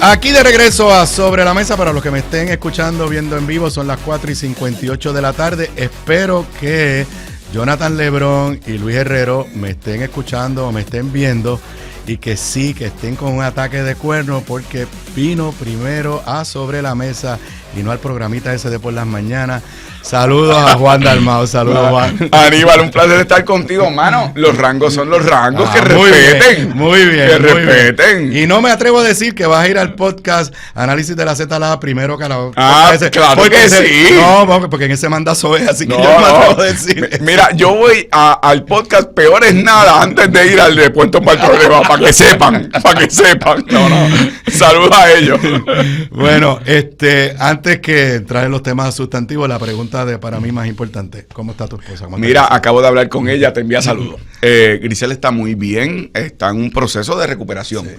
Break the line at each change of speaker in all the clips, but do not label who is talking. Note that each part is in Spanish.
Aquí de regreso a Sobre la Mesa. Para los que me estén escuchando, viendo en vivo, son las 4:58 de la tarde. Espero que Jonathan Lebrón y Luis Herrero me estén escuchando o me estén viendo y que sí, que estén con un ataque de cuerno, porque vino primero a Sobre la Mesa y no al programita ese de por las mañanas. Saludos a Juan Dalmau, saludos Juan.
Aníbal, un placer estar contigo, mano. Los rangos son los rangos, que respeten.
Muy bien.
Que respeten.
Y no me atrevo a decir que vas a ir al podcast Análisis de la Z primero que a la...
Claro que sí.
No, porque en ese mandazo es, así que yo no me atrevo a decir.
Mira, yo voy al podcast Peor es Nada antes de ir al de Puerto para el Problema, para que sepan. No. Saludos a ellos.
Bueno, antes que entrar en los temas sustantivos, la pregunta para mí más importante: ¿cómo está tu esposa?
Mira, acabo de hablar con ella, te envía saludos. Grisel está muy bien, está en un proceso de recuperación. Sí.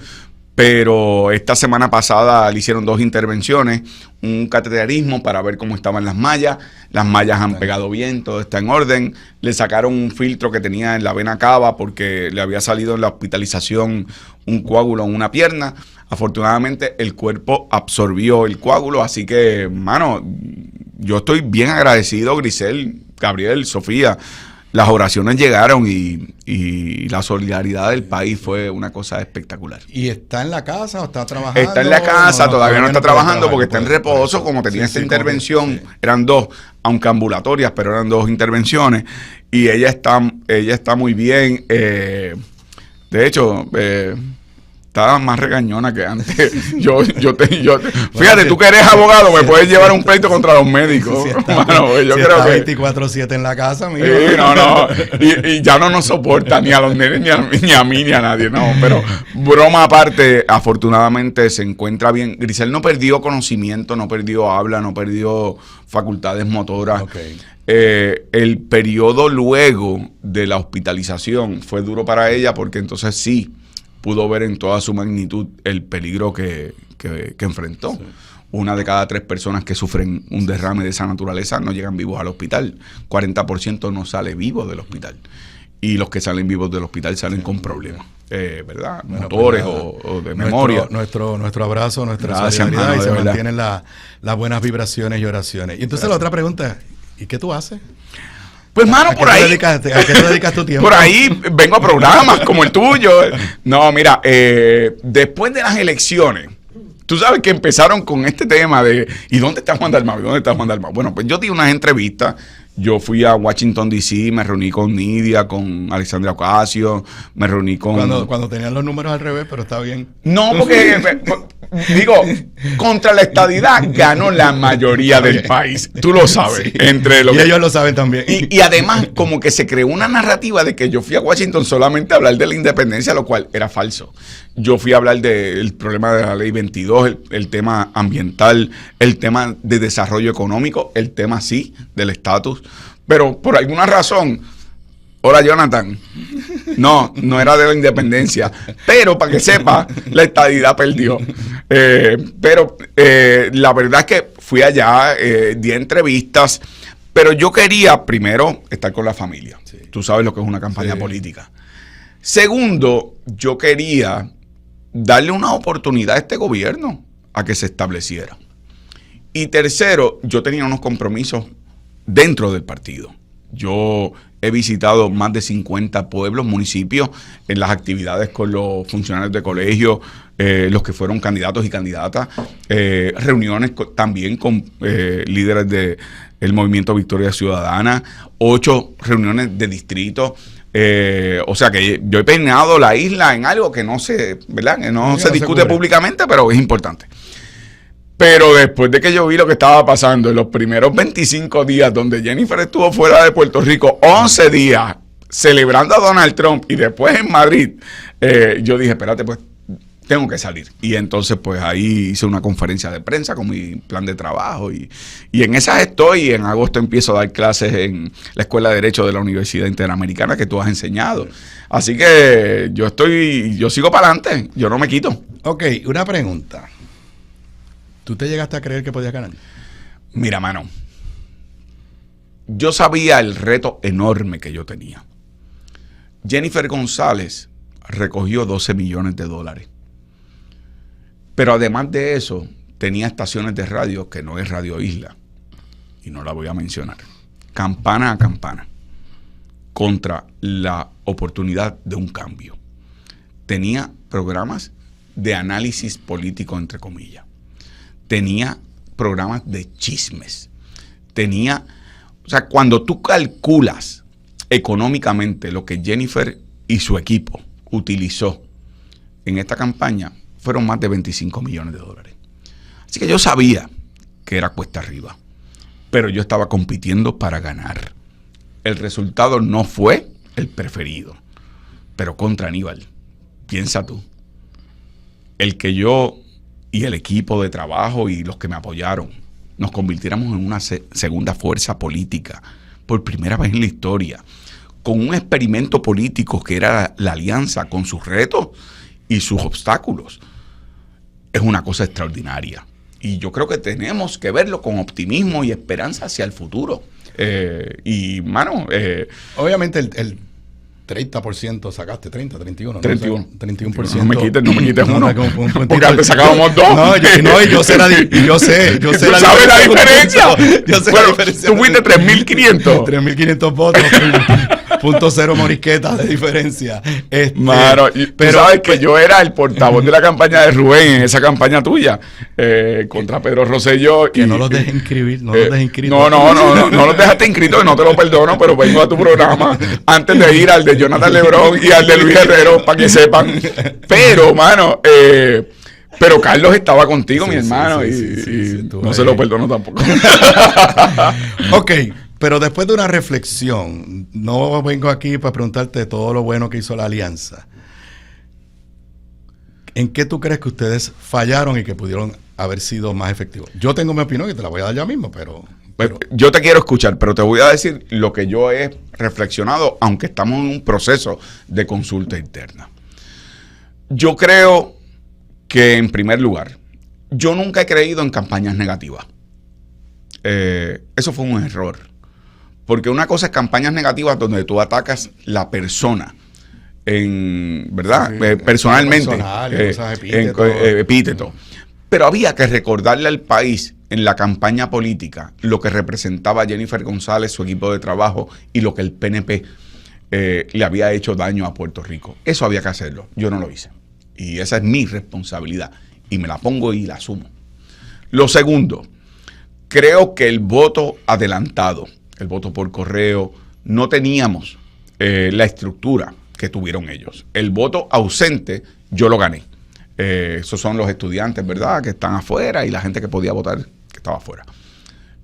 Pero esta semana pasada le hicieron 2 intervenciones, un cateterismo para ver cómo estaban las mallas. Las mallas han pegado bien, todo está en orden. Le sacaron un filtro que tenía en la vena cava porque le había salido en la hospitalización un coágulo en una pierna. Afortunadamente el cuerpo absorbió el coágulo, así que, mano, yo estoy bien agradecido, Grisel, Gabriel, Sofía. Las oraciones llegaron y la solidaridad del país fue una cosa espectacular.
¿Y está en la casa o está trabajando?
Está en la casa, todavía no está trabajando porque está en reposo, como tenía esta intervención. Eran 2, aunque ambulatorias, pero eran 2 intervenciones. Y ella está muy bien. De hecho, estaba más regañona que antes. Fíjate, tú que eres abogado, me puedes llevar un pleito contra los médicos.
Yo creo que 24/7 en la casa, amigo.
Sí, y ya no nos soporta ni a los nenes, ni a mí, ni a nadie. No, pero broma aparte, afortunadamente se encuentra bien. Grisel no perdió conocimiento, no perdió habla, no perdió facultades motoras.
Okay.
El periodo luego de la hospitalización fue duro para ella porque entonces sí pudo ver en toda su magnitud el peligro que enfrentó. Sí. 1 de cada 3 personas que sufren un derrame de esa naturaleza no llegan vivos al hospital. 40% no sale vivo del hospital. Y los que salen vivos del hospital salen con problemas, ¿verdad? Bueno, motores o de memoria.
Nuestro abrazo, nuestra solidaridad, y se mantienen las buenas vibraciones y oraciones. Y entonces la otra pregunta, ¿y qué tú haces?
Pues, mano, por ahí.
¿A qué te dedicas tu tiempo?
Por ahí vengo a programas como el tuyo. No, mira, después de las elecciones, tú sabes que empezaron con este tema de ¿y dónde está Juan Dalmau? Bueno, pues yo di unas entrevistas. Yo fui a Washington, D.C., me reuní con Nidia, con Alexandria Ocasio, me reuní con...
Cuando tenían los números al revés, pero está bien.
No, porque, digo, contra la estadidad ganó la mayoría del país. Tú lo sabes.
Sí. Ellos lo saben también.
Y además, como que se creó una narrativa de que yo fui a Washington solamente a hablar de la independencia, lo cual era falso. Yo fui a hablar del problema de la ley 22, el tema ambiental, el tema de desarrollo económico, el tema sí del estatus. Pero por alguna razón, hola Jonathan, no era de la independencia, pero para que sepa, la estadidad perdió. Pero la verdad es que fui allá, di entrevistas, pero yo quería primero estar con la familia. Sí. Tú sabes lo que es una campaña política. Segundo, yo quería darle una oportunidad a este gobierno a que se estableciera. Y tercero, yo tenía unos compromisos dentro del partido. Yo he visitado más de 50 pueblos, municipios, en las actividades con los funcionarios de colegio, los que fueron candidatos y candidatas, reuniones también con líderes del Movimiento Victoria Ciudadana, 8 reuniones de distrito. O sea que yo he peinado la isla en algo que no se, ¿verdad? Que no se discute públicamente, pero es importante. Pero después de que yo vi lo que estaba pasando en los primeros 25 días, donde Jennifer estuvo fuera de Puerto Rico, 11 días celebrando a Donald Trump, y después en Madrid, yo dije, espérate, pues tengo que salir. Y entonces pues ahí hice una conferencia de prensa con mi plan de trabajo y en esas estoy. Y en agosto empiezo a dar clases en la Escuela de Derecho de la Universidad Interamericana que tú has enseñado. Así que yo sigo para adelante, yo no me quito.
Ok, una pregunta. ¿Tú te llegaste a creer que podías ganar?
Mira, mano, yo sabía el reto enorme que yo tenía. Jennifer González recogió $12 millones. Pero además de eso, tenía estaciones de radio que no es Radio Isla, y no la voy a mencionar, campana a campana, contra la oportunidad de un cambio. Tenía programas de análisis político, entre comillas. Tenía programas de chismes. Tenía, o sea, cuando tú calculas económicamente lo que Jennifer y su equipo utilizó en esta campaña, fueron más de 25 millones de dólares. Así que yo sabía que era cuesta arriba, pero yo estaba compitiendo para ganar. El resultado no fue el preferido, pero contra Aníbal, piensa tú, el que yo y el equipo de trabajo y los que me apoyaron nos convirtiéramos en una segunda fuerza política por primera vez en la historia, con un experimento político que era la alianza con sus retos y sus obstáculos, es una cosa extraordinaria. Y yo creo que tenemos que verlo con optimismo y esperanza hacia el futuro.
Obviamente el 30% sacaste, 31%.
31%. No me quites uno.
Porque antes sacábamos 2. No, yo sé la diferencia.
¿Sabes la diferencia? Yo sé la diferencia. Tú fuiste 3.500.
3.500 votos. .0 morisquetas de diferencia.
Mano, pero sabes que yo era el portavoz de la campaña de Rubén en esa campaña tuya contra Pedro Rosselló.
Que no los dejes inscribir, no los dejes inscritos.
No los dejaste inscritos, no te lo perdono, pero vengo a tu programa antes de ir al de Jonathan Lebrón y al de Luis Herrero, para que sepan. Pero, mano, pero Carlos estaba contigo, mi hermano, y no se lo perdono tampoco.
Ok. Pero después de una reflexión, no vengo aquí para preguntarte todo lo bueno que hizo la alianza. ¿En qué tú crees que ustedes fallaron y que pudieron haber sido más efectivos? Yo tengo mi opinión y te la voy a dar ya mismo, pero...
Yo te quiero escuchar, pero te voy a decir lo que yo he reflexionado, aunque estamos en un proceso de consulta interna. Yo creo que, en primer lugar, yo nunca he creído en campañas negativas. Eso fue un error. Porque una cosa es campañas negativas donde tú atacas la persona, ¿verdad? Personalmente, epíteto. Pero había que recordarle al país en la campaña política lo que representaba Jennifer González, su equipo de trabajo y lo que el PNP le había hecho daño a Puerto Rico. Eso había que hacerlo. Yo no lo hice. Y esa es mi responsabilidad. Y me la pongo y la asumo. Lo segundo, creo que el voto adelantado, el voto por correo, no teníamos la estructura que tuvieron ellos. El voto ausente, yo lo gané. Esos son los estudiantes, ¿verdad?, que están afuera y la gente que podía votar, que estaba afuera.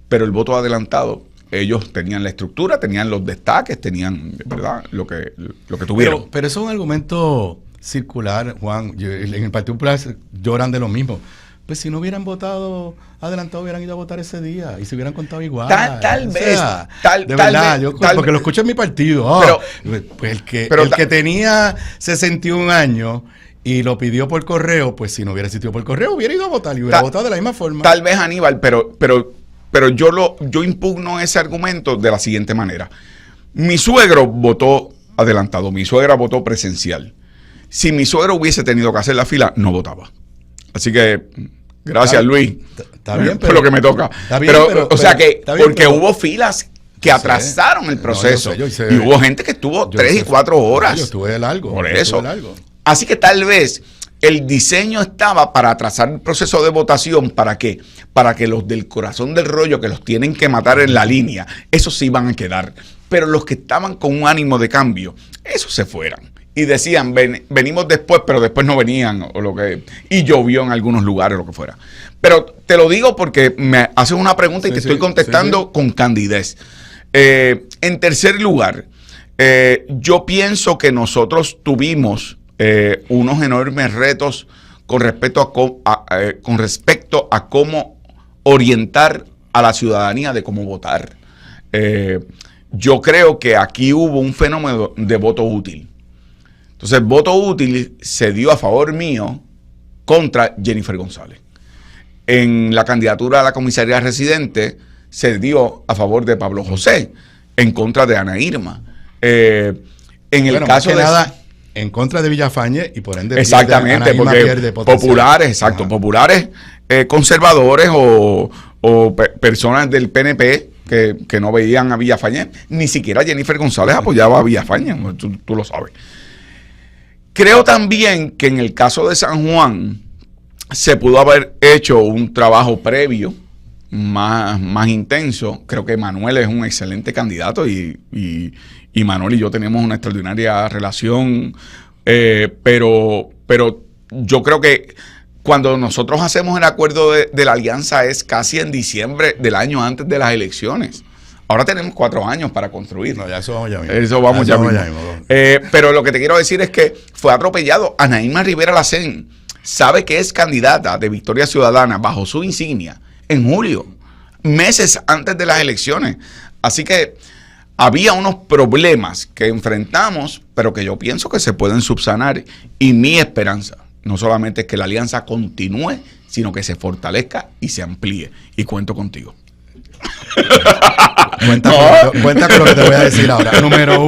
Pero el voto adelantado, ellos tenían la estructura, tenían los destaques, tenían, ¿verdad?, lo que tuvieron.
Pero eso es un argumento circular, Juan. En el Partido Popular lloran de lo mismo. Pues si no hubieran votado adelantado, hubieran ido a votar ese día y se hubieran contado igual.
Tal vez.
Porque lo escucho en mi partido. Pues el que tenía 61 años y lo pidió por correo, pues si no hubiera existido por correo, hubiera ido a votar y hubiera votado de la misma forma.
Tal vez, Aníbal, pero yo impugno ese argumento de la siguiente manera. Mi suegro votó adelantado, mi suegra votó presencial. Si mi suegro hubiese tenido que hacer la fila, no votaba. Así que, gracias, Luis.
Está bien,
por lo que me toca. Porque hubo filas que atrasaron el proceso.
Yo sé.
Y hubo gente que estuvo 3 y 4 horas.
Yo estuve largo.
Por eso. Así que tal vez el diseño estaba para atrasar el proceso de votación. ¿Para qué? Para que los del corazón del rollo, que los tienen que matar en la línea, esos sí iban a quedar. Pero los que estaban con un ánimo de cambio, esos se fueran. Y decían, venimos después, pero después no venían, y llovió en algunos lugares, lo que fuera. Pero te lo digo porque me haces una pregunta y te estoy contestando con candidez. En tercer lugar, yo pienso que nosotros tuvimos unos enormes retos con respecto a cómo orientar a la ciudadanía de cómo votar. Yo creo que aquí hubo un fenómeno de voto útil. Entonces, el voto útil se dio a favor mío contra Jennifer González. En la candidatura a la comisaría residente se dio a favor de Pablo José, en contra de Ana Irma. En el caso de...
en contra de Villafañe y por ende
exactamente, porque populares, exacto, ajá, populares conservadores o personas del PNP que no veían a Villafañe, ni siquiera Jennifer González apoyaba a Villafañe, tú lo sabes. Creo también que en el caso de San Juan se pudo haber hecho un trabajo previo más intenso. Creo que Manuel es un excelente candidato y Manuel y yo tenemos una extraordinaria relación, pero yo creo que cuando nosotros hacemos el acuerdo de la alianza es casi en diciembre del año antes de las elecciones. Ahora tenemos 4 años para construir.
No, ya eso vamos ya mismo.
Eso vamos ya mismo. Pero lo que te quiero decir es que fue atropellado. Anaíma Rivera Lacén sabe que es candidata de Victoria Ciudadana bajo su insignia en julio, meses antes de las elecciones. Así que había unos problemas que enfrentamos, pero que yo pienso que se pueden subsanar. Y mi esperanza no solamente es que la alianza continúe, sino que se fortalezca y se amplíe. Y cuento contigo.
Cuenta con lo que te voy a decir ahora. Número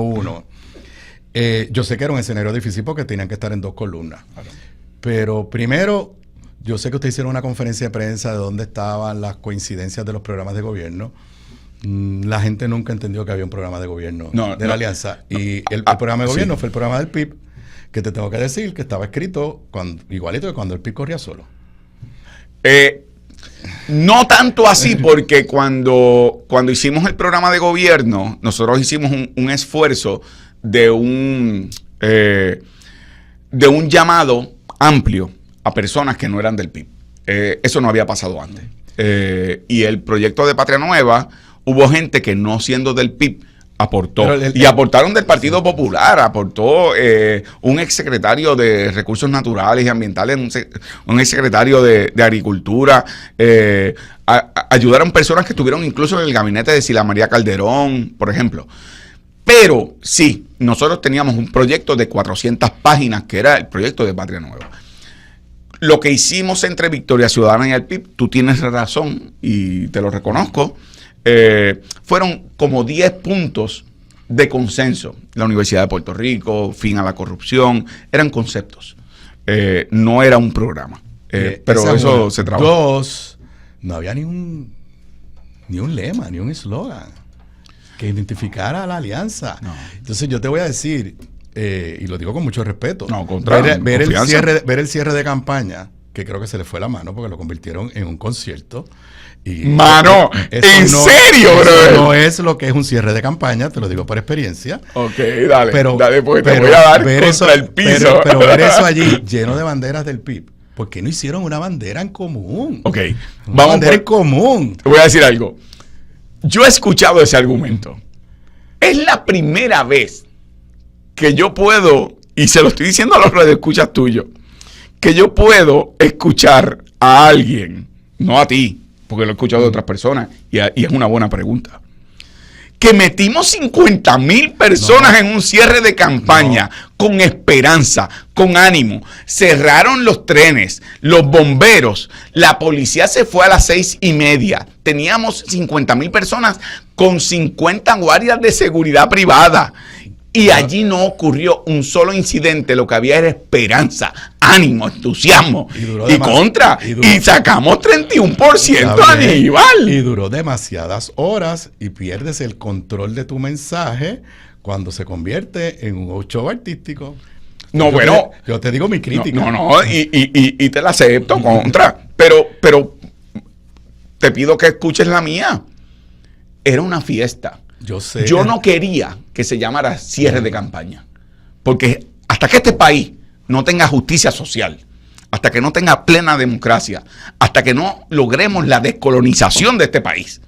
uno. Yo sé que era un escenario difícil porque tenían que estar en 2 columnas. Pero primero, yo sé que ustedes hicieron una conferencia de prensa de dónde estaban las coincidencias de los programas de gobierno. La gente nunca entendió que había un programa de gobierno de la alianza. Y el programa de gobierno fue el programa del PIB, que te tengo que decir que estaba escrito igualito que cuando el PIB corría solo.
No tanto así, porque cuando hicimos el programa de gobierno, nosotros hicimos un esfuerzo de un llamado amplio a personas que no eran del PIB. Eso no había pasado antes. Y el proyecto de Patria Nueva, hubo gente que no siendo del PIB aportó. Y aportaron del Partido Popular, aportó un exsecretario de Recursos Naturales y Ambientales, un exsecretario de Agricultura, ayudaron personas que estuvieron incluso en el gabinete de Sila María Calderón, por ejemplo. Pero sí, nosotros teníamos un proyecto de 400 páginas, que era el proyecto de Patria Nueva. Lo que hicimos entre Victoria Ciudadana y el PIB, tú tienes razón y te lo reconozco, fueron como 10 puntos de consenso. La Universidad de Puerto Rico, fin a la corrupción, eran conceptos. No era un programa. Pero eso se trabajó.
2, no había ni un lema, ni un eslogan que identificara a la alianza. No. Entonces yo te voy a decir, y lo digo con mucho respeto, ver el cierre de campaña, que creo que se le fue la mano porque lo convirtieron en un concierto.
Mano, ¿en serio, bro?
No es lo que es un cierre de campaña, te lo digo por experiencia.
Ok, dale, porque te voy a dar contra el piso.
Pero ver eso allí, lleno de banderas del PIB, ¿por qué no hicieron una bandera en común?
Ok,
una bandera en común.
Te voy a decir algo. Yo he escuchado ese argumento. Es la primera vez que yo puedo, y se lo estoy diciendo a los radioescuchas tuyos, que yo puedo escuchar a alguien, no a ti, porque lo he escuchado de otras personas, y es una buena pregunta, que metimos 50,000 personas en un cierre de campaña con esperanza, con ánimo. Cerraron los trenes, los bomberos, la policía se fue a las 6:30. Teníamos 50,000 personas con 50 guardias de seguridad privada. Y allí no ocurrió un solo incidente, lo que había era esperanza, ánimo, entusiasmo y sacamos 31%, Aníbal.
Y duró demasiadas horas y pierdes el control de tu mensaje cuando se convierte en un show artístico.
Yo
te digo mi crítica.
Y te la acepto, pero te pido que escuches la mía. Era una fiesta.
Yo sé.
Yo no quería que se llamara cierre de campaña, porque hasta que este país no tenga justicia social, hasta que no tenga plena democracia, hasta que no logremos la descolonización de este país,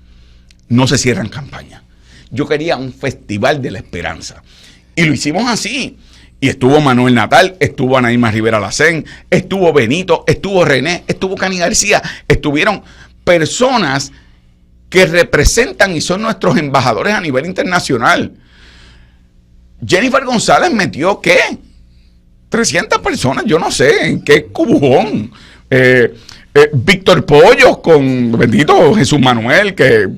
no se cierran campañas. Yo quería un festival de la esperanza y lo hicimos así. Y estuvo Manuel Natal, estuvo Anaíma Rivera Lacén, estuvo Benito, estuvo René, estuvo Cani García, estuvieron personas que representan y son nuestros embajadores a nivel internacional. Jennifer González metió, ¿qué? 300 personas, yo no sé, ¿en qué cubujón? Víctor Pollos con bendito Jesús Manuel, que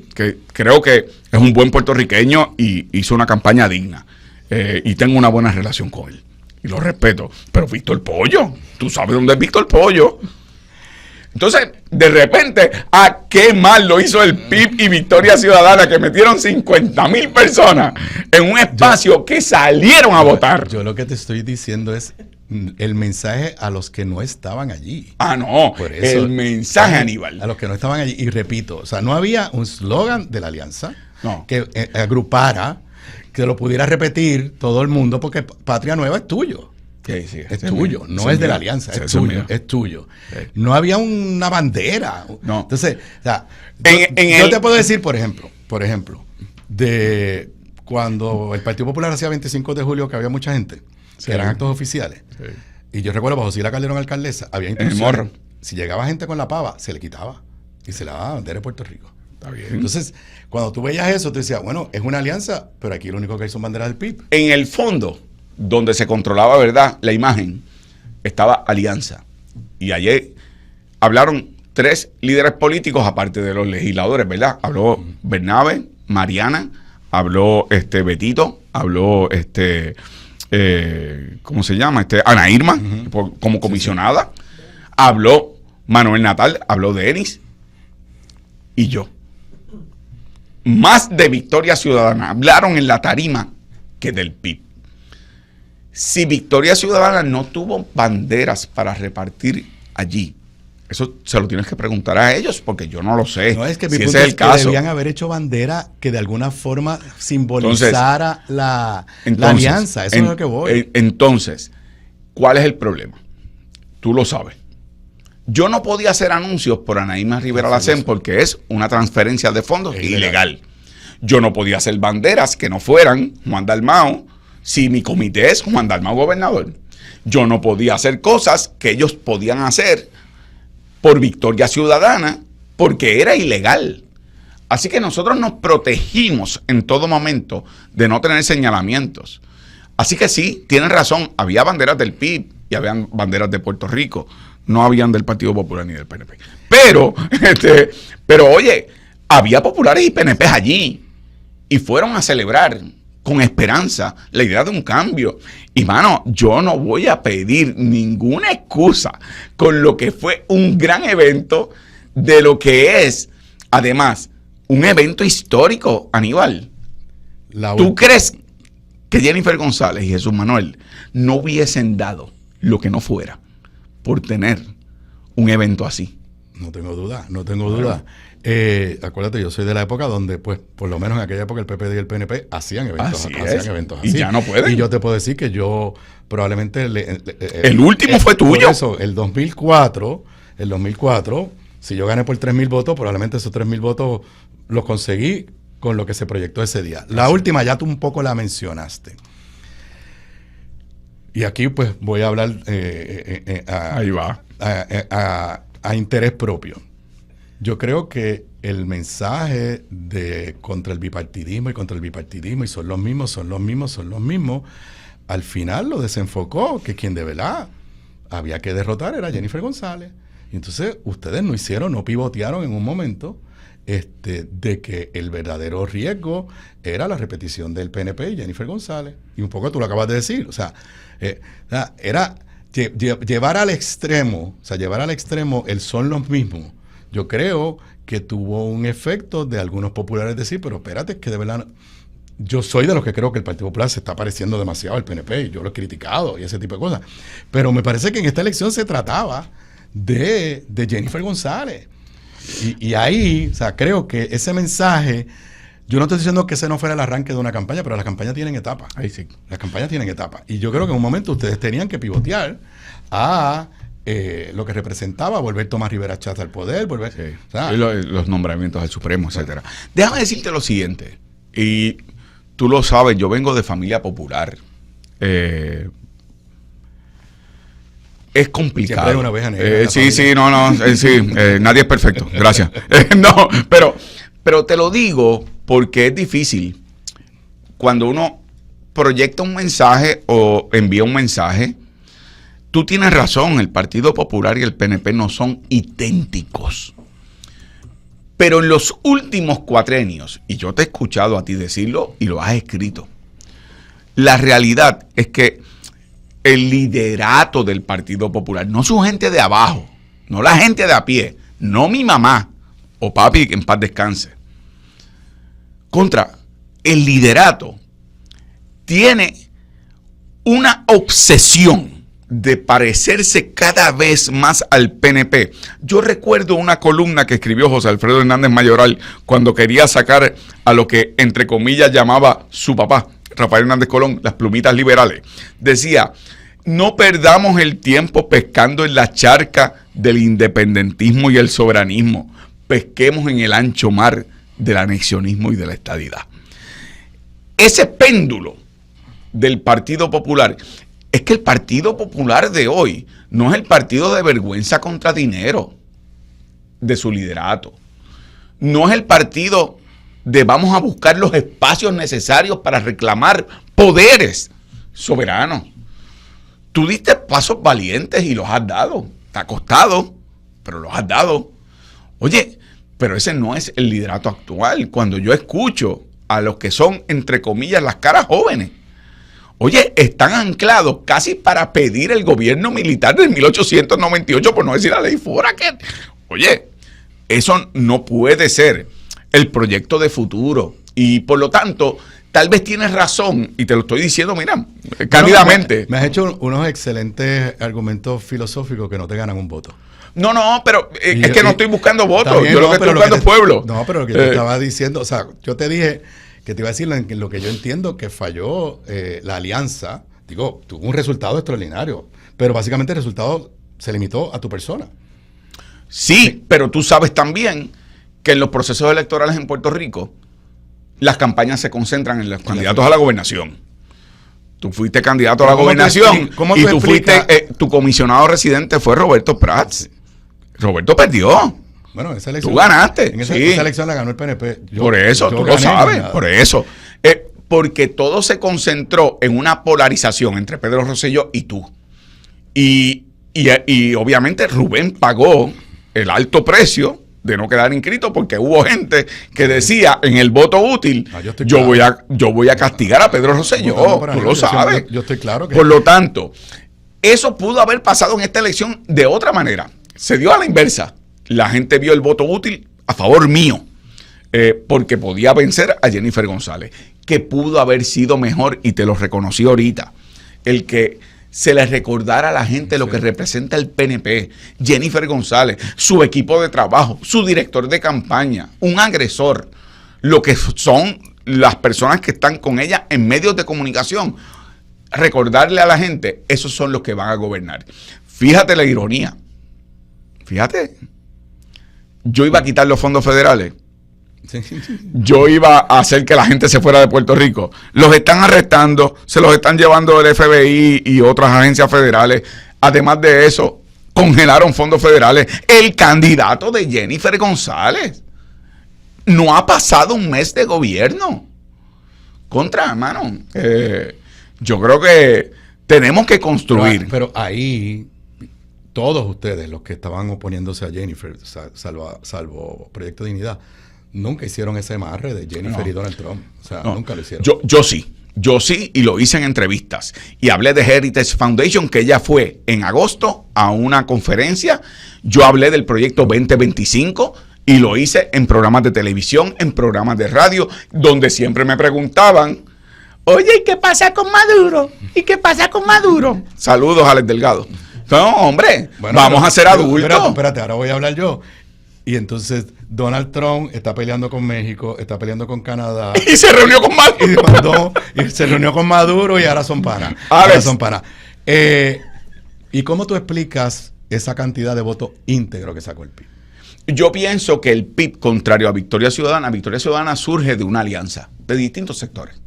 creo que es un buen puertorriqueño y hizo una campaña digna. y tengo una buena relación con él. Y lo respeto. Pero Víctor Pollo, tú sabes dónde es Víctor Pollo. Entonces, de repente, ¿a qué mal lo hizo el PIB y Victoria Ciudadana que metieron 50,000 personas en un espacio que salieron a votar?
Yo lo que te estoy diciendo es el mensaje a los que no estaban allí.
Ah, no,
Por eso,
el mensaje, Aníbal.
A los que no estaban allí. Y repito, o sea, no había un slogan de la alianza que agrupara, que lo pudiera repetir todo el mundo, porque Patria Nueva es tuyo.
Sí,
es tuyo, no es de la alianza, es tuyo, es tuyo. No había una bandera.
No.
Entonces, o sea, yo te puedo decir, por ejemplo, de cuando el Partido Popular hacía 25 de julio, que había mucha gente, que eran actos oficiales. Sí. Y yo recuerdo, bajo Sila Calderón alcaldesa, había instrucciones. Si llegaba gente con la pava, se le quitaba y se le daba bandera de Puerto Rico.
Está bien.
Entonces, cuando tú veías eso, tú decías, bueno, es una alianza, pero aquí lo único que hay son banderas del PIB.
En el fondo, donde se controlaba, ¿verdad?, la imagen, estaba Alianza. Y ayer hablaron 3 líderes políticos, aparte de los legisladores, ¿verdad? Habló Bernabe, Mariana, habló Betito, habló ¿cómo se llama? Ana Irma, como comisionada. Sí. Habló Manuel Natal, habló Denis y yo. Más de Victoria Ciudadana hablaron en la tarima que del PIB. Si Victoria Ciudadana no tuvo banderas para repartir allí, eso se lo tienes que preguntar a ellos, porque yo no lo sé.
No, es que
si
mi
ese
punto
es el caso.
Debían haber hecho bandera que de alguna forma simbolizara la alianza. Eso es lo que voy.
Entonces, ¿cuál es el problema? Tú lo sabes. Yo no podía hacer anuncios por Anaíma Rivera Lacén porque es una transferencia de fondos ilegal. Yo no podía hacer banderas que no fueran Juan Dalmau, si mi comité es Juan Dalmau gobernador. Yo no podía hacer cosas que ellos podían hacer por Victoria Ciudadana porque era ilegal. Así que nosotros nos protegimos en todo momento de no tener señalamientos. Así que sí, tienen razón, había banderas del PIB y habían banderas de Puerto Rico. No habían del Partido Popular ni del PNP. Pero oye, había populares y PNP allí y fueron a celebrar con esperanza la idea de un cambio. Y mano, yo no voy a pedir ninguna excusa con lo que fue un gran evento, de lo que es, además, un evento histórico, Aníbal. ¿Tú crees que Jennifer González y Jesús Manuel no hubiesen dado lo que no fuera por tener un evento así?
No tengo duda, no tengo duda. Acuérdate, yo soy de la época donde, pues, por lo menos en aquella época el PPD y el PNP hacían eventos así.
Y ya no pueden.
Y yo te puedo decir que yo probablemente...
el último fue tuyo.
Por eso, el 2004, si yo gané por 3,000 votos, probablemente esos 3,000 votos los conseguí con lo que se proyectó ese día. La última ya tú un poco la mencionaste. Y aquí, pues, voy a hablar
ahí va.
A interés propio. Yo creo que el mensaje de contra el bipartidismo y son los mismos, al final lo desenfocó, que quien de verdad había que derrotar era Jennifer González. Y entonces ustedes no pivotearon en un momento de que el verdadero riesgo era la repetición del PNP y Jennifer González. Y un poco tú lo acabas de decir, o sea, era llevar al extremo el son los mismos. Yo creo que tuvo un efecto de algunos populares decir, pero espérate, que de verdad, yo soy de los que creo que el Partido Popular se está pareciendo demasiado al PNP, y yo lo he criticado y ese tipo de cosas. Pero me parece que en esta elección se trataba de Jennifer González. Y ahí, o sea, creo que ese mensaje, yo no estoy diciendo que ese no fuera el arranque de una campaña, pero las campañas tienen etapas.
Ahí sí.
Las campañas tienen etapas. Y yo creo que en un momento ustedes tenían que pivotear a lo que representaba volver Tomás Rivera Chatz al poder, volver...
Sí. O sea, y los nombramientos al Supremo, etcétera. Déjame decirte lo siguiente, y tú lo sabes, yo vengo de familia popular. Es complicado.
Siempre hay una oveja negra.
Nadie es perfecto, gracias. No, pero te lo digo porque es difícil. Cuando uno proyecta un mensaje o envía un mensaje, tú tienes razón, el Partido Popular y el PNP no son idénticos. Pero en los últimos cuatrenios, y yo te he escuchado a ti decirlo y lo has escrito, la realidad es que el liderato del Partido Popular, no su gente de abajo, no la gente de a pie, no mi mamá o papi, que en paz descanse. El liderato tiene una obsesión de parecerse cada vez más al PNP. Yo recuerdo una columna que escribió José Alfredo Hernández Mayoral cuando quería sacar a lo que, entre comillas, llamaba su papá, Rafael Hernández Colón, las plumitas liberales. Decía, no perdamos el tiempo pescando en la charca del independentismo y el soberanismo. Pesquemos en el ancho mar del anexionismo y de la estadidad. Ese péndulo del Partido Popular, es que el Partido Popular de hoy no es el partido de vergüenza contra dinero de su liderato. No es el partido de vamos a buscar los espacios necesarios para reclamar poderes soberanos. Tú diste pasos valientes y los has dado. Te ha costado, pero los has dado. Oye, pero ese no es el liderato actual. Cuando yo escucho a los que son, entre comillas, las caras jóvenes, oye, están anclados casi para pedir el gobierno militar del 1898, por no decir la ley Foraker. Oye, eso no puede ser el proyecto de futuro. Y por lo tanto, tal vez tienes razón, y te lo estoy diciendo, mira, cándidamente.
Me has hecho unos excelentes argumentos filosóficos que no te ganan un voto.
No, pero es que no estoy buscando votos.
Bien,
yo lo que estoy buscando es pueblo.
No, pero lo que yo estaba diciendo, o sea, yo te dije que te iba a decir lo que yo entiendo que falló la alianza. Digo, tuvo un resultado extraordinario, pero básicamente el resultado se limitó a tu persona.
Sí, pero tú sabes también que en los procesos electorales en Puerto Rico, las campañas se concentran en los candidatos a la gobernación. Tú fuiste candidato a la gobernación y tú fuiste, tu comisionado residente fue Roberto Prats. Roberto perdió.
Bueno, esa elección,
tú ganaste.
Esa elección la ganó el PNP.
Por eso, tú lo sabes. Por eso. Porque todo se concentró en una polarización entre Pedro Rosselló y tú. Y obviamente Rubén pagó el alto precio de no quedar inscrito porque hubo gente que decía en el voto útil, yo voy a castigar a Pedro Rosselló. Tú lo sabes.
Yo estoy claro que...
Por lo tanto, eso pudo haber pasado en esta elección de otra manera. Se dio a la inversa. La gente vio el voto útil a favor mío, porque podía vencer a Jennifer González, que pudo haber sido mejor, y te lo reconocí ahorita, el que se le recordara a la gente lo que representa el PNP, Jennifer González, su equipo de trabajo, su director de campaña, un agresor, lo que son las personas que están con ella en medios de comunicación. Recordarle a la gente, esos son los que van a gobernar. Fíjate la ironía. Fíjate. Yo iba a quitar los fondos federales. Yo iba a hacer que la gente se fuera de Puerto Rico. Los están arrestando, se los están llevando el FBI y otras agencias federales. Además de eso, congelaron fondos federales. El candidato de Jennifer González no ha pasado un mes de gobierno. Hermano, yo creo que tenemos que construir.
Pero ahí, todos ustedes, los que estaban oponiéndose a Jennifer, salvo Proyecto Dignidad, nunca hicieron ese amarre de Jennifer y Donald Trump. O sea, nunca lo hicieron.
Yo sí, y lo hice en entrevistas. Y hablé de Heritage Foundation, que ella fue en agosto a una conferencia. Yo hablé del proyecto 2025 y lo hice en programas de televisión, en programas de radio, donde siempre me preguntaban, oye, ¿y qué pasa con Maduro? ¿Y qué pasa con Maduro? Saludos, Alex Delgado. No, hombre, vamos a ser adultos.
Espérate, ahora voy a hablar yo. Y entonces Donald Trump está peleando con México, está peleando con Canadá.
Y se reunió con Maduro.
Y se reunió con Maduro y ahora son panas. ¿Y cómo tú explicas esa cantidad de votos íntegros que sacó el PIB?
Yo pienso que el PIB, contrario a Victoria Ciudadana surge de una alianza de distintos sectores.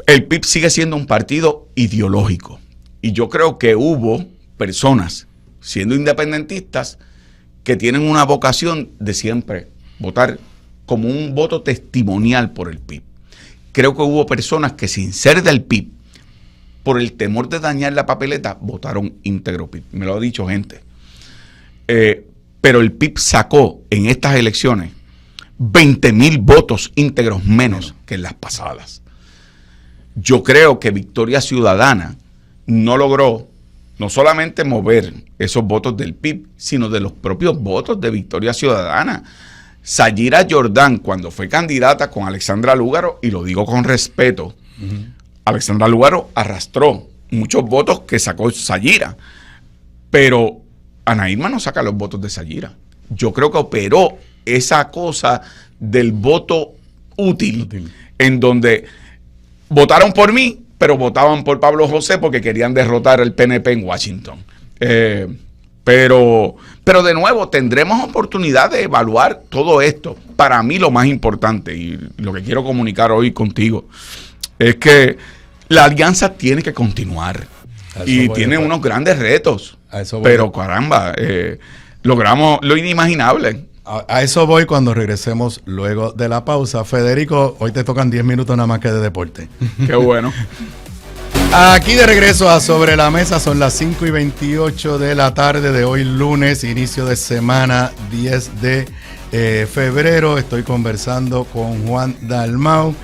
El PIB sigue siendo un partido ideológico. Y yo creo que hubo personas, siendo independentistas, que tienen una vocación de siempre votar como un voto testimonial por el PIB. Creo que hubo personas que, sin ser del PIB, por el temor de dañar la papeleta, votaron íntegro PIB. Me lo ha dicho gente. Pero el PIB sacó en estas elecciones 20,000 votos íntegros menos que en las pasadas. yo creo que Victoria Ciudadana no logró no solamente mover esos votos del PIB, sino de los propios votos de Victoria Ciudadana. Sayira Jordan, cuando fue candidata con Alexandra Lúgaro, y lo digo con respeto, Alexandra Lúgaro arrastró muchos votos que sacó Sayira, pero Ana Irma no saca los votos de Sayira. Yo creo que operó esa cosa del voto útil. En donde votaron por mí, pero votaban por Pablo José porque querían derrotar al PNP en Washington. Pero de nuevo, tendremos oportunidad de evaluar todo esto. Para mí lo más importante, y lo que quiero comunicar hoy contigo, es que la alianza tiene que continuar. Y tiene unos grandes retos. Pero caramba, logramos lo inimaginable.
A eso voy cuando regresemos luego de la pausa. Federico, hoy te tocan 10 minutos nada más que de deporte.
Qué bueno.
Aquí de regreso a Sobre la Mesa, son las 5:28 de la tarde de hoy lunes, inicio de semana 10 de febrero. Estoy conversando con Juan Dalmau.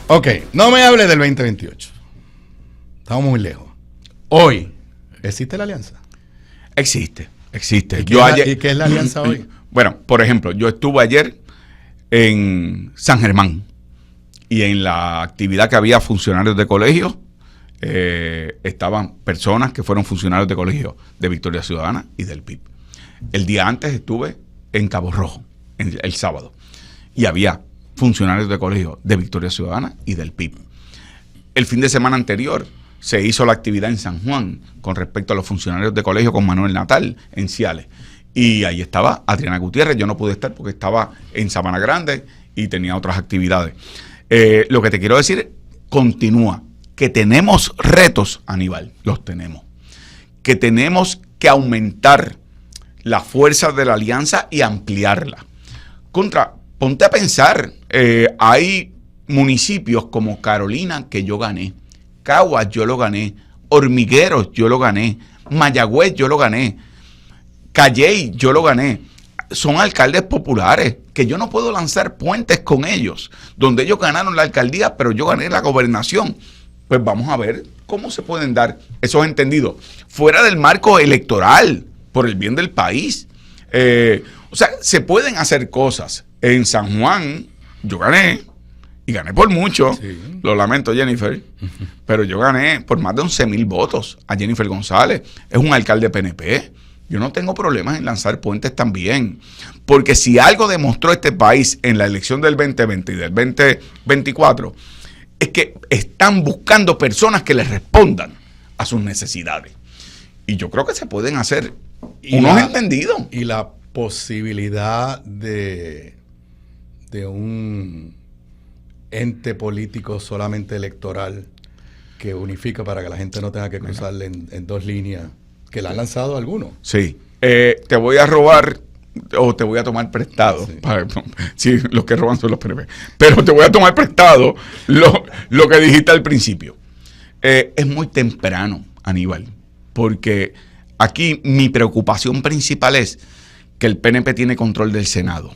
Ok, no me hable del 2028. Estamos muy lejos. Hoy, ¿existe la alianza?
Existe.
¿Y qué es la alianza hoy?
Bueno, por ejemplo, yo estuve ayer en San Germán y en la actividad que había funcionarios de colegio, estaban personas que fueron funcionarios de colegio de Victoria Ciudadana y del PIB. El día antes estuve en Cabo Rojo, el sábado, y había funcionarios de colegio de Victoria Ciudadana y del PIB. El fin de semana anterior se hizo la actividad en San Juan con respecto a los funcionarios de colegio con Manuel Natal en Ciales. Y ahí estaba Adriana Gutiérrez. Yo no pude estar porque estaba en Sabana Grande y tenía otras actividades. Lo que te quiero decir, continúa. Que tenemos retos, Aníbal, los tenemos. Que tenemos que aumentar la fuerza de la alianza y ampliarla. Ponte a pensar, hay municipios como Carolina que yo gané, Caguas yo lo gané, Hormigueros yo lo gané, Mayagüez yo lo gané, Calley yo lo gané. Son alcaldes populares que yo no puedo lanzar puentes con ellos, donde ellos ganaron la alcaldía, pero yo gané la gobernación. Pues vamos a ver cómo se pueden dar esos entendidos fuera del marco electoral, por el bien del país. O sea, se pueden hacer cosas. En San Juan yo gané, y gané por mucho. Sí. Lo lamento, Jennifer, pero yo gané por más de 11,000 votos a Jennifer González. Es un alcalde PNP. Yo no tengo problemas en lanzar puentes también. Porque si algo demostró este país en la elección del 2020 y del 2024, es que están buscando personas que les respondan a sus necesidades. Y yo creo que se pueden hacer unos entendidos.
Y la posibilidad de un ente político solamente electoral que unifica para que la gente no tenga que cruzarle en dos líneas, que la han lanzado algunos.
Sí. Te voy a robar o te voy a tomar prestado. Sí, los que roban son los PNP. Pero te voy a tomar prestado lo que dijiste al principio. Es muy temprano, Aníbal, porque aquí mi preocupación principal es que el PNP tiene control del Senado,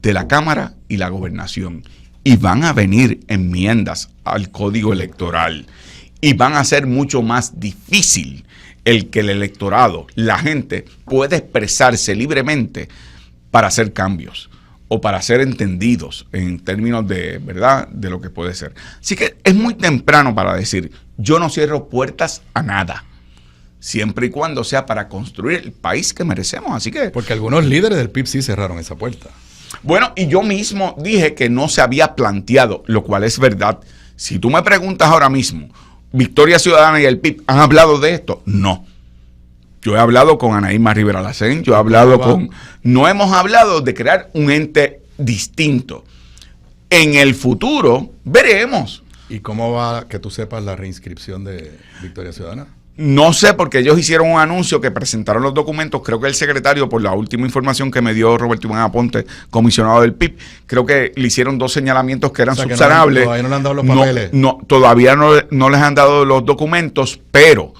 de la Cámara y la Gobernación. Y van a venir enmiendas al Código Electoral. Y van a ser mucho más difícil el que el electorado, la gente, pueda expresarse libremente para hacer cambios o para ser entendidos en términos de, ¿verdad?, de lo que puede ser. Así que es muy temprano para decir, yo no cierro puertas a nada, siempre y cuando sea para construir el país que merecemos. Así que...
Porque algunos líderes del PIB sí cerraron esa puerta.
Bueno, y yo mismo dije que no se había planteado, lo cual es verdad. Si tú me preguntas ahora mismo, ¿Victoria Ciudadana y el PIB han hablado de esto? No. Yo he hablado con Ana Irma Rivera Lacén, yo he hablado con... No hemos hablado de crear un ente distinto. En el futuro, veremos.
¿Y cómo va, que tú sepas, la reinscripción de Victoria Ciudadana?
No sé, porque ellos hicieron un anuncio que presentaron los documentos. Creo que el secretario, por la última información que me dio Roberto Iván Aponte, comisionado del PIB, creo que le hicieron 2 señalamientos que eran subsanables.
Todavía no le han dado los papeles.
Todavía no les han dado los documentos, pero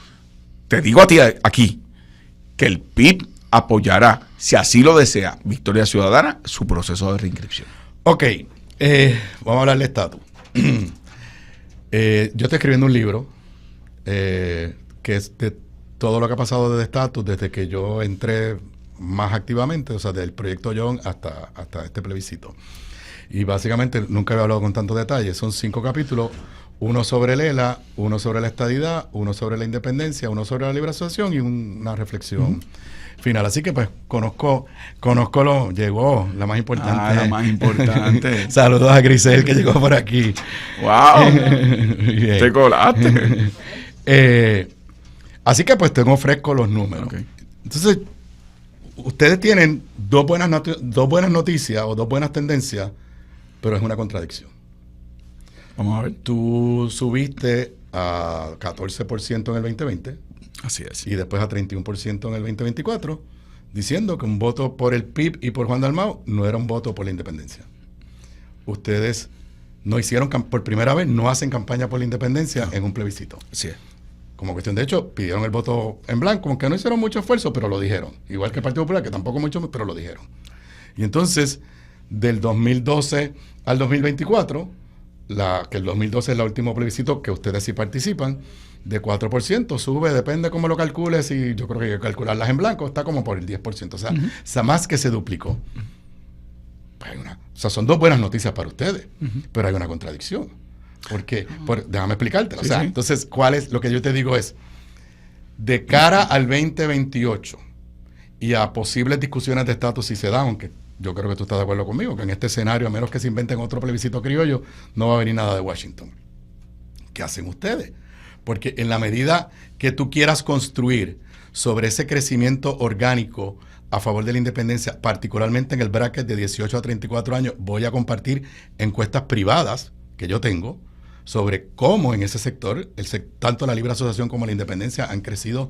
te digo a ti aquí que el PIB apoyará, si así lo desea, Victoria Ciudadana, su proceso de reinscripción.
Ok, vamos a hablar de estatus. Yo estoy escribiendo un libro que es de todo lo que ha pasado desde estatus, desde que yo entré más activamente, o sea, del proyecto John hasta este plebiscito. Y básicamente nunca había hablado con tantos detalles. Son 5 capítulos, uno sobre el ELA, uno sobre la estadidad, uno sobre la independencia, uno sobre la libre asociación y una reflexión final. Así que pues conozco llegó la más importante.
La más importante.
Saludos a Grisel que llegó por aquí.
¡Wow! Te colaste.
Así que pues tengo fresco los números.
Okay.
Entonces, ustedes tienen dos buenas noticias o dos buenas tendencias, pero es una contradicción.
Vamos a ver.
Tú subiste a 14% en el 2020.
Así es.
Y después a 31% en el 2024, diciendo que un voto por el PIB y por Juan Dalmau no era un voto por la independencia. Ustedes no hicieron, por primera vez, no hacen campaña por la independencia en un plebiscito.
Así es.
Como cuestión de hecho, pidieron el voto en blanco, aunque no hicieron mucho esfuerzo, pero lo dijeron. Igual que el Partido Popular, que tampoco mucho, pero lo dijeron. Y entonces, del 2012 al 2024, que el 2012 es el último plebiscito que ustedes sí participan, de 4% sube, depende cómo lo calcules, y yo creo que hay que calcularlas en blanco, está como por el 10%. O sea, más que se duplicó. Pues son dos buenas noticias para ustedes, pero hay una contradicción. Porque, déjame explicártelo.
Sí.
Entonces, lo que yo te digo es, de cara al 2028 y a posibles discusiones de estatus si se dan, aunque yo creo que tú estás de acuerdo conmigo, que en este escenario, a menos que se inventen otro plebiscito criollo, no va a venir nada de Washington. ¿Qué hacen ustedes? Porque en la medida que tú quieras construir sobre ese crecimiento orgánico a favor de la independencia, particularmente en el bracket de 18 a 34 años, voy a compartir encuestas privadas que yo tengo sobre cómo en ese sector, tanto la libre asociación como la independencia han crecido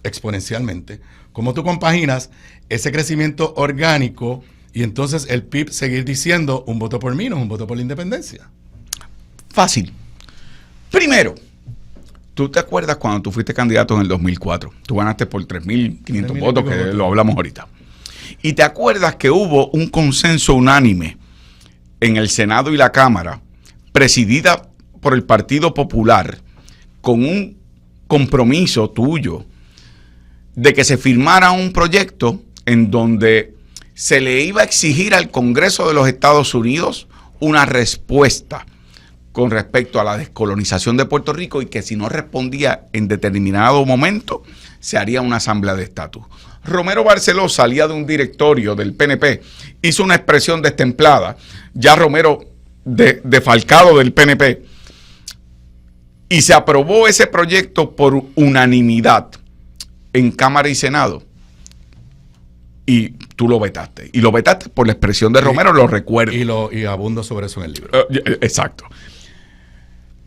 exponencialmente. Cómo tú compaginas ese crecimiento orgánico y entonces el PIB seguir diciendo un voto por mí, no es un voto por la independencia.
Fácil. Primero, ¿tú te acuerdas cuando tú fuiste candidato en el 2004? Tú ganaste por 3.500 votos, que lo hablamos ahorita. Y te acuerdas que hubo un consenso unánime en el Senado y la Cámara, presidida por el Partido Popular, con un compromiso tuyo de que se firmara un proyecto en donde se le iba a exigir al Congreso de los Estados Unidos una respuesta con respecto a la descolonización de Puerto Rico y que si no respondía en determinado momento, se haría una asamblea de estatus. Romero Barceló salía de un directorio del PNP, hizo una expresión destemplada, ya Romero defalcado del PNP, y se aprobó ese proyecto por unanimidad en Cámara y Senado. Y tú lo vetaste. Y lo vetaste por la expresión de Romero, lo recuerdo.
Y abundo sobre eso en el libro.
Exacto.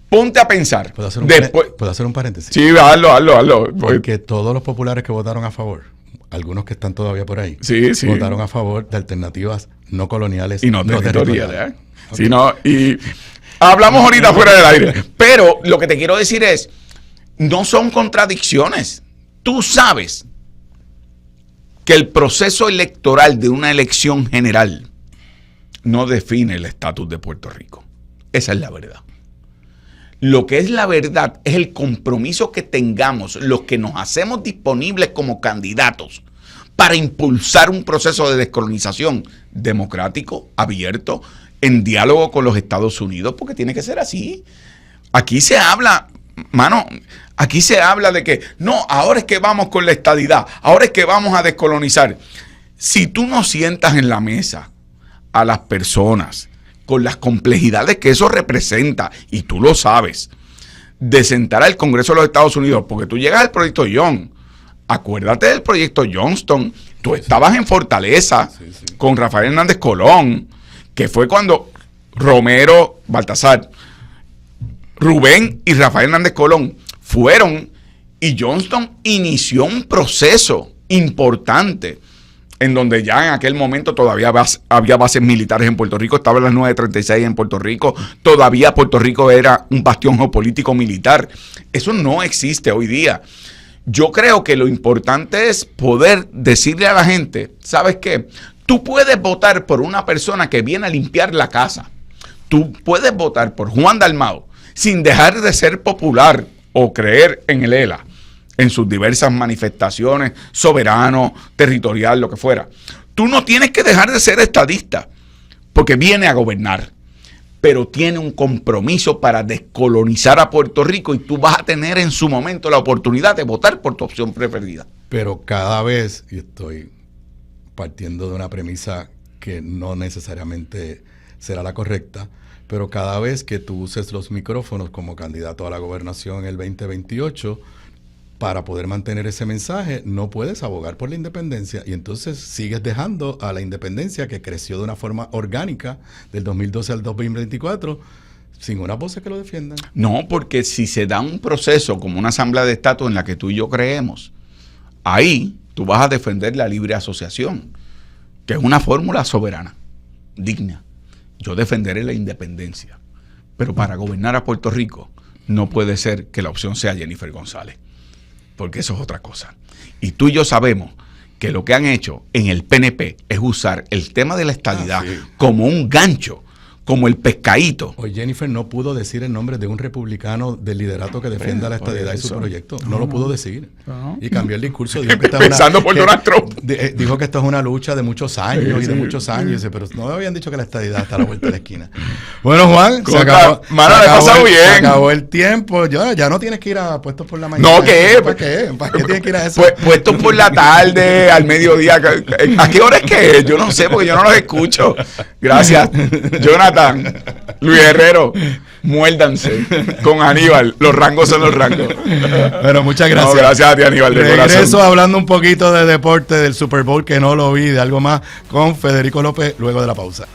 Ponte a pensar.
¿Puedo hacer un paréntesis?
Sí, hazlo.
Porque todos los populares que votaron a favor, algunos que están todavía por ahí, votaron a favor de alternativas no coloniales
y no territoriales.
Okay.
Sí, no, y hablamos ahorita fuera del aire. Pero lo que te quiero decir es, no son contradicciones. Tú sabes que el proceso electoral de una elección general no define el estatus de Puerto Rico. Esa es la verdad. Lo que es la verdad es el compromiso que tengamos los que nos hacemos disponibles como candidatos para impulsar un proceso de descolonización democrático, abierto, en diálogo con los Estados Unidos, porque tiene que ser así. Aquí se habla, aquí se habla de que no, ahora es que vamos con la estadidad, ahora es que vamos a descolonizar. Si tú no sientas en la mesa a las personas con las complejidades que eso representa, y tú lo sabes, de sentar al Congreso de los Estados Unidos, porque tú llegas al proyecto John, acuérdate del proyecto Johnston, tú estabas en Fortaleza con Rafael Hernández Colón, que fue cuando Romero, Baltasar, Rubén y Rafael Hernández Colón fueron, y Johnston inició un proceso importante en donde ya en aquel momento todavía había bases militares en Puerto Rico, estaba las 936 en Puerto Rico, todavía Puerto Rico era un bastión geopolítico militar. Eso no existe hoy día. Yo creo que lo importante es poder decirle a la gente, ¿sabes qué? Tú puedes votar por una persona que viene a limpiar la casa. Tú puedes votar por Juan Dalmau sin dejar de ser popular o creer en el ELA, en sus diversas manifestaciones, soberano, territorial, lo que fuera. Tú no tienes que dejar de ser estadista, porque viene a gobernar, pero tiene un compromiso para descolonizar a Puerto Rico y tú vas a tener en su momento la oportunidad de votar por tu opción preferida.
Pero cada vez, y estoy partiendo de una premisa que no necesariamente será la correcta, pero cada vez que tú uses los micrófonos como candidato a la gobernación en el 2028, para poder mantener ese mensaje, no puedes abogar por la independencia y entonces sigues dejando a la independencia que creció de una forma orgánica del 2012 al 2024 sin una voz que lo defiendan.
No, porque si se da un proceso como una asamblea de estatus en la que tú y yo creemos, ahí tú vas a defender la libre asociación, que es una fórmula soberana, digna. Yo defenderé la independencia, pero para gobernar a Puerto Rico no puede ser que la opción sea Jennifer González, porque eso es otra cosa. Y tú y yo sabemos que lo que han hecho en el PNP es usar el tema de la estadidad como un gancho, como el pescadito.
Hoy Jennifer no pudo decir el nombre de un republicano del liderato que defienda la estadidad y su proyecto. No lo pudo decir. Y cambió el discurso. Dijo que
Empezando por Donald Trump.
Dijo que esto es una lucha de muchos años y de muchos años. Dice, pero no me habían dicho que la estadidad está a la vuelta de la esquina. Bueno, Juan, se acabó el tiempo. Ya no tienes que ir a Puestos por la Mañana.
No, ¿qué?
¿Para qué? ¿Para qué tienes que ir a eso?
Puestos por la tarde, al mediodía. ¿A qué hora es que es? Yo no sé, porque yo no los escucho. Gracias, Jonathan. Luis Herrero, muérdanse con Aníbal. Los rangos son los rangos.
Bueno, muchas gracias.
No, gracias a ti, Aníbal, de corazón.
Regreso hablando un poquito de deporte, del Super Bowl, que no lo vi, de algo más, con Federico López, luego de la pausa.